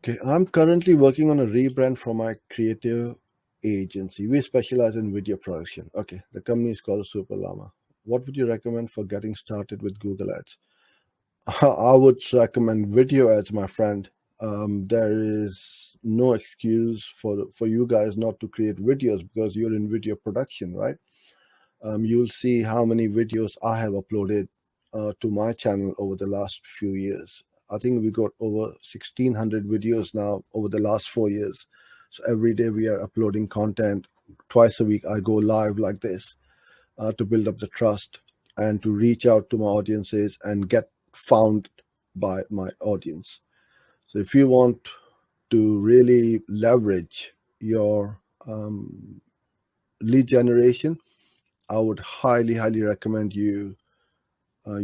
Okay, I'm currently working on a rebrand for my creative agency. We specialize in video production. Okay, the company is called Super Llama. What would you recommend for getting started with Google Ads? I would recommend video ads, my friend. There is no excuse for you guys not to create videos because you're in video production, right? You'll see how many videos I have uploaded to my channel over the last few years. I think we got over 1,600 videos now over the last 4 years. So every day we are uploading content. Twice a week I go live like this to build up the trust and to reach out to my audiences and get found by my audience. So if you want to really leverage your lead generation, I would highly recommend you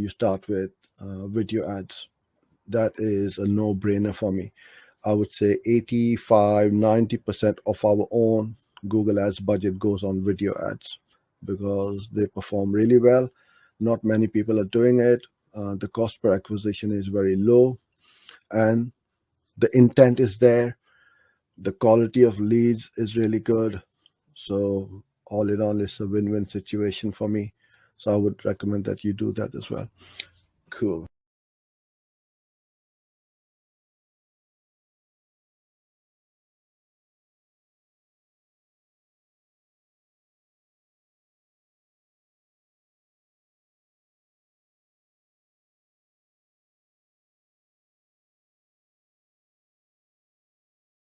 start with video ads. That is a no-brainer for me. I would say 85-90% of our own Google Ads budget goes on video ads because they perform really well. Not many people are doing it. The cost per acquisition is very low, and the intent is there. The quality of leads is really good. So all in all, it's a win-win situation for me. So I would recommend that you do that as well. Cool.